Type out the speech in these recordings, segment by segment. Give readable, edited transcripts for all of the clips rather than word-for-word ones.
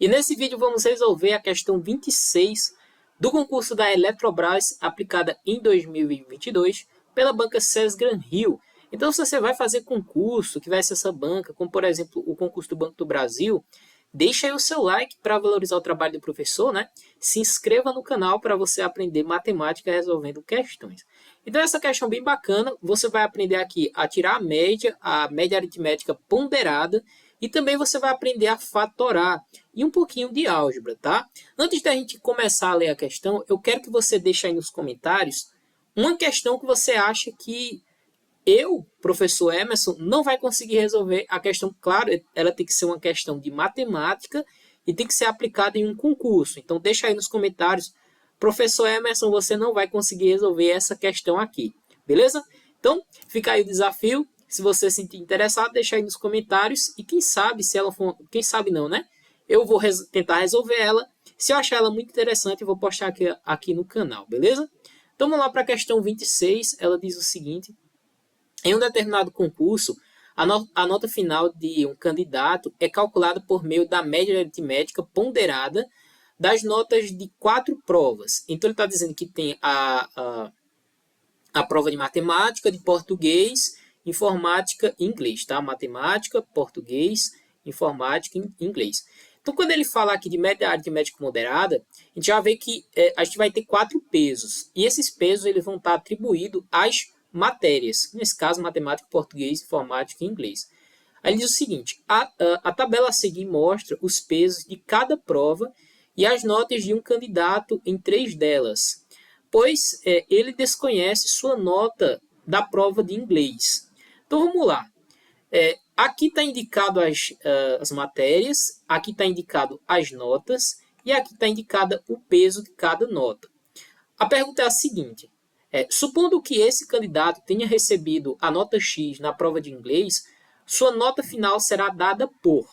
E nesse vídeo vamos resolver a questão 26 do concurso da Eletrobras aplicada em 2022 pela banca Sesgran Rio. Então, se você vai fazer concurso que vai ser essa banca, como por exemplo o concurso do Banco do Brasil, deixa aí o seu like para valorizar o trabalho do professor, né? Se inscreva no canal para você aprender matemática resolvendo questões. Então, essa questão bem bacana, você vai aprender aqui a tirar a média aritmética ponderada, e também você vai aprender a fatorar e um pouquinho de álgebra, tá? Antes da gente começar a ler a questão, eu quero que você deixe aí nos comentários uma questão que você acha que eu, professor Emerson, não vai conseguir resolver a questão. Claro, ela tem que ser uma questão de matemática e tem que ser aplicada em um concurso. Então, deixa aí nos comentários, professor Emerson, você não vai conseguir resolver essa questão aqui, beleza? Então, fica aí o desafio. Se você se sentir interessado, deixa aí nos comentários. E quem sabe, se ela for... Quem sabe não, né? Eu vou tentar resolver ela. Se eu achar ela muito interessante, eu vou postar aqui no canal, beleza? Então, vamos lá para a questão 26. Ela diz o seguinte. Em um determinado concurso, a nota final de um candidato é calculada por meio da média aritmética ponderada das notas de 4 provas. Então, ele está dizendo que tem a prova de matemática, de português, informática e inglês, tá? Matemática, português, informática e inglês. Então, quando ele fala aqui de média aritmética moderada, a gente já vê que a gente vai ter 4 pesos. E esses pesos eles vão estar atribuídos às matérias. Nesse caso, matemática, português, informática e inglês. Aí ele diz o seguinte, a tabela a seguir mostra os pesos de cada prova e as notas de um candidato em 3 delas, pois ele desconhece sua nota da prova de inglês. Então, vamos lá. Aqui está indicado as matérias, aqui está indicado as notas e aqui está indicado o peso de cada nota. A pergunta é a seguinte, supondo que esse candidato tenha recebido a nota X na prova de inglês, sua nota final será dada por...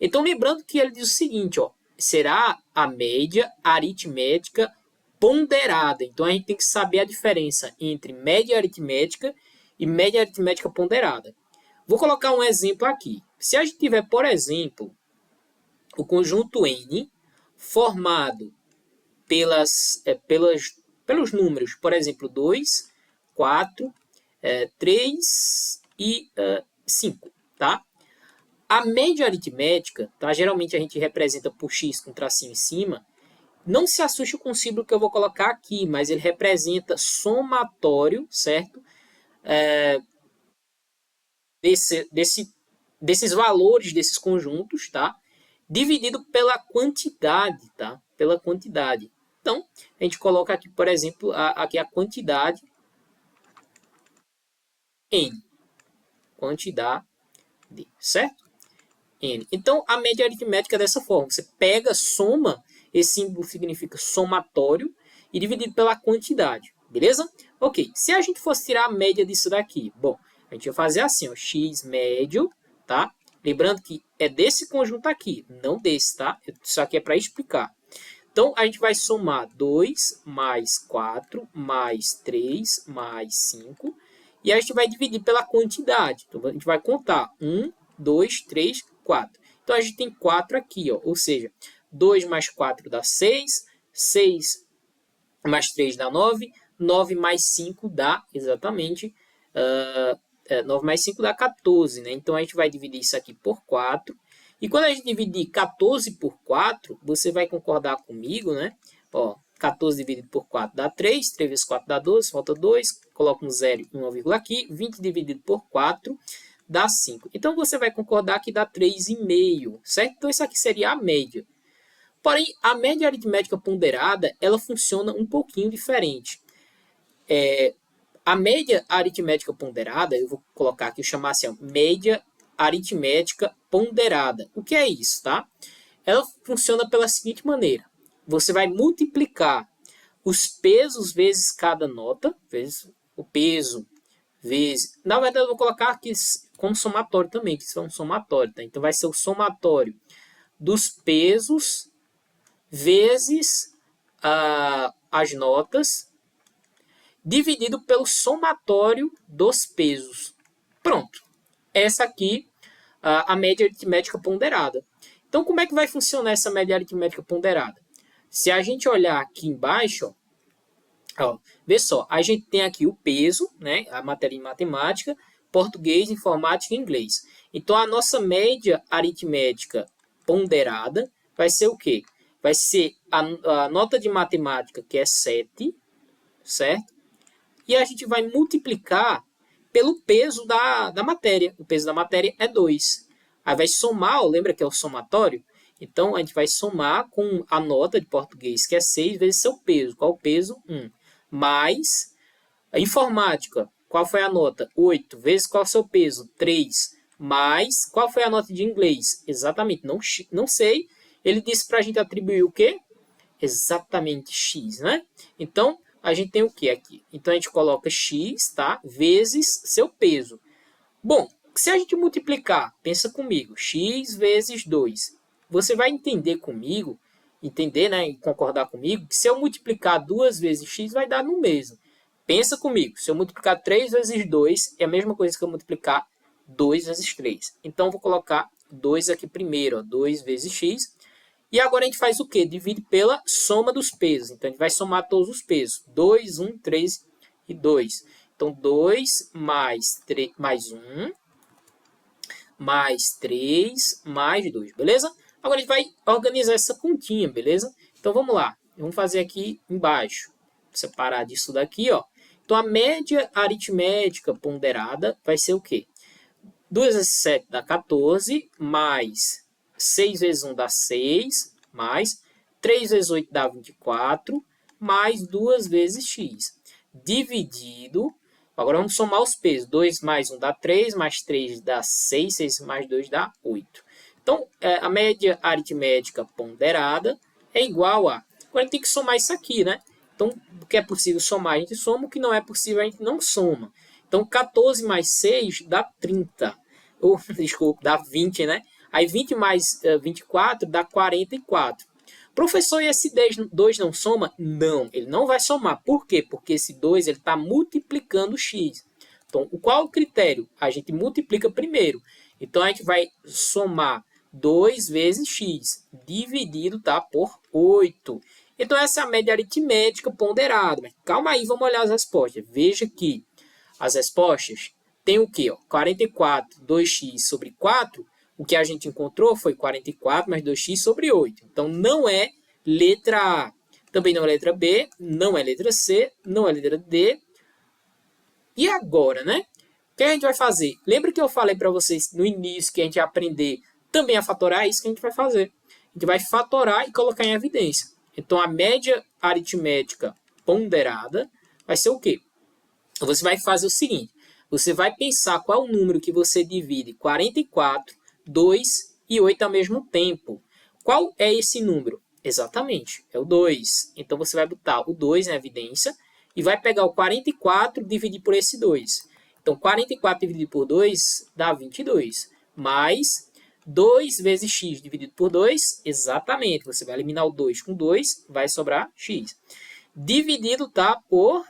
Então, lembrando que ele diz o seguinte, ó, será a média aritmética ponderada. Então, a gente tem que saber a diferença entre média aritmética e média aritmética ponderada. Vou colocar um exemplo aqui. Se a gente tiver, por exemplo, o conjunto N formado pelos números, por exemplo, 2, 4, 3 e 5, tá? A média aritmética, tá? Geralmente a gente representa por x com tracinho em cima. Não se assuste com o símbolo que eu vou colocar aqui, mas ele representa somatório, certo? Desses valores, desses conjuntos, tá? Dividido pela quantidade, tá? Pela quantidade. Então, a gente coloca aqui, por exemplo, aqui a quantidade N. Quantidade, certo? N. Então, a média aritmética é dessa forma. Você pega, soma, esse símbolo significa somatório, e dividido pela quantidade, beleza? Ok, se a gente fosse tirar a média disso daqui, bom, a gente vai fazer assim, ó, x médio, tá? Lembrando que é desse conjunto aqui, não desse, tá? Isso aqui é para explicar. Então, a gente vai somar 2 mais 4 mais 3 mais 5, e a gente vai dividir pela quantidade. Então, a gente vai contar 1, 2, 3, 4. Então, a gente tem 4 aqui, ó, ou seja, 2 mais 4 dá 6, 6 mais 3 dá 9, 9 mais 5 dá exatamente, 9 mais 5 dá 14, né? Então, a gente vai dividir isso aqui por 4. E quando a gente dividir 14 por 4, você vai concordar comigo, né? Ó, 14 dividido por 4 dá 3, 3 vezes 4 dá 12, falta 2, coloca um 0 e uma vírgula aqui, 20 dividido por 4 dá 5. Então, você vai concordar que dá 3,5, certo? Então, isso aqui seria a média. Porém, a média aritmética ponderada, ela funciona um pouquinho diferente. A média aritmética ponderada, eu vou colocar aqui, eu chamar assim, ó, média aritmética ponderada. O que é isso, tá? Ela funciona pela seguinte maneira. Você vai multiplicar os pesos vezes cada nota, vezes o peso, vezes... Na verdade, eu vou colocar aqui como somatório também, que isso é um somatório, tá? Então, vai ser o somatório dos pesos vezes as notas, dividido pelo somatório dos pesos. Pronto. Essa aqui a média aritmética ponderada. Então, como é que vai funcionar essa média aritmética ponderada? Se a gente olhar aqui embaixo, ó, vê só, a gente tem aqui o peso, né, a matéria em matemática, português, informática e inglês. Então, a nossa média aritmética ponderada vai ser o quê? Vai ser a nota de matemática, que é 7, certo? E a gente vai multiplicar pelo peso da matéria. O peso da matéria é 2. Aí vai somar, ó, lembra que é o somatório? Então, a gente vai somar com a nota de português, que é 6, vezes seu peso. Qual o peso? 1. Mais a informática. Qual foi a nota? 8. Vezes qual é o seu peso? 3. Mais qual foi a nota de inglês? Exatamente, não sei. Ele disse para a gente atribuir o quê? Exatamente x, né? Então, a gente tem o que aqui? Então, a gente coloca x, tá? Vezes seu peso. Bom, se a gente multiplicar, pensa comigo, x vezes 2, você vai entender comigo, né, e concordar comigo, que se eu multiplicar 2 vezes x, vai dar no mesmo. Pensa comigo, se eu multiplicar 3 vezes 2, é a mesma coisa que eu multiplicar 2 vezes 3. Então, vou colocar 2 aqui primeiro, ó, 2 vezes x. E agora a gente faz o quê? Divide pela soma dos pesos. Então, a gente vai somar todos os pesos. 2, 1, 3 e 2. Então, 2 mais 3, mais 1, mais 3, mais 2, beleza? Agora a gente vai organizar essa continha, beleza? Então, vamos lá. Vamos fazer aqui embaixo. Separar disso daqui, ó. Então, a média aritmética ponderada vai ser o quê? 2 vezes 7 dá 14, mais 6 vezes 1 dá 6, mais 3 vezes 8 dá 24, mais 2 vezes x. Dividido, agora vamos somar os pesos. 2 mais 1 dá 3, mais 3 dá 6, 6 mais 2 dá 8. Então, a média aritmética ponderada é igual a... Agora a gente tem que somar isso aqui, né? Então, o que é possível somar, a gente soma. O que não é possível, a gente não soma. Então, 14 mais 6 dá 30. Ou, desculpa, dá 20, né? Aí 20 mais 24 dá 44. Professor, e esse 2 não soma? Não, ele não vai somar. Por quê? Porque esse 2 está multiplicando x. Então, qual é o critério? A gente multiplica primeiro. Então, a gente vai somar 2 vezes x, dividido, tá, por 8. Então, essa é a média aritmética ponderada. Mas calma aí, vamos olhar as respostas. Veja que as respostas têm o quê? 44, 2x sobre 4. O que a gente encontrou foi 44 mais 2x sobre 8. Então, não é letra A. Também não é letra B, não é letra C, não é letra D. E agora, né? O que a gente vai fazer? Lembra que eu falei para vocês no início que a gente ia aprender também a fatorar? É isso que a gente vai fazer. A gente vai fatorar e colocar em evidência. Então, a média aritmética ponderada vai ser o quê? Você vai fazer o seguinte. Você vai pensar qual é o número que você divide 44, 2 e 8 ao mesmo tempo. Qual é esse número? Exatamente, é o 2. Então, você vai botar o 2 em evidência e vai pegar o 44 e dividir por esse 2. Então, 44 dividido por 2 dá 22. Mais 2 vezes x dividido por 2, exatamente. Você vai eliminar o 2 com 2, vai sobrar x. Dividido, tá, por...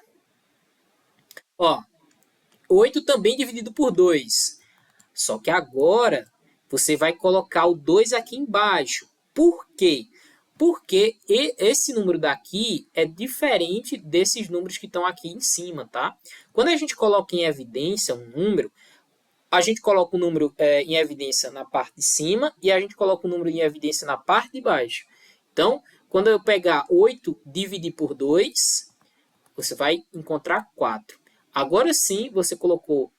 Ó, 8 também dividido por 2. Só que agora você vai colocar o 2 aqui embaixo. Por quê? Porque esse número daqui é diferente desses números que estão aqui em cima, tá? Quando a gente coloca em evidência um número, a gente coloca o número em evidência na parte de cima e a gente coloca o número em evidência na parte de baixo. Então, quando eu pegar 8 dividir por 2, você vai encontrar 4. Agora sim, você colocou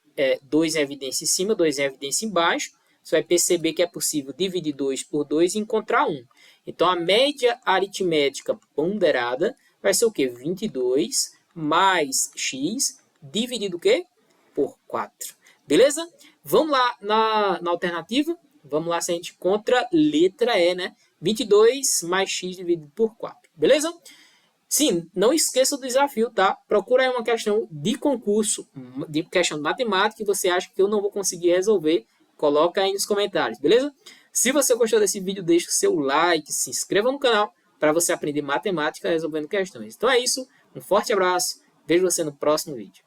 2 em evidência em cima, 2 em evidência embaixo. Você vai perceber que é possível dividir 2 por 2 e encontrar 1. Então, a média aritmética ponderada vai ser o quê? 22 mais x dividido o quê? Por 4. Beleza? Vamos lá na alternativa. Vamos lá se a gente encontra letra E, né? 22 mais x dividido por 4. Beleza? Sim, não esqueça do desafio, tá? Procura aí uma questão de concurso, de questão de matemática que você acha que eu não vou conseguir resolver. Coloca aí nos comentários, beleza? Se você gostou desse vídeo, deixa o seu like, se inscreva no canal para você aprender matemática resolvendo questões. Então é isso, um forte abraço, vejo você no próximo vídeo.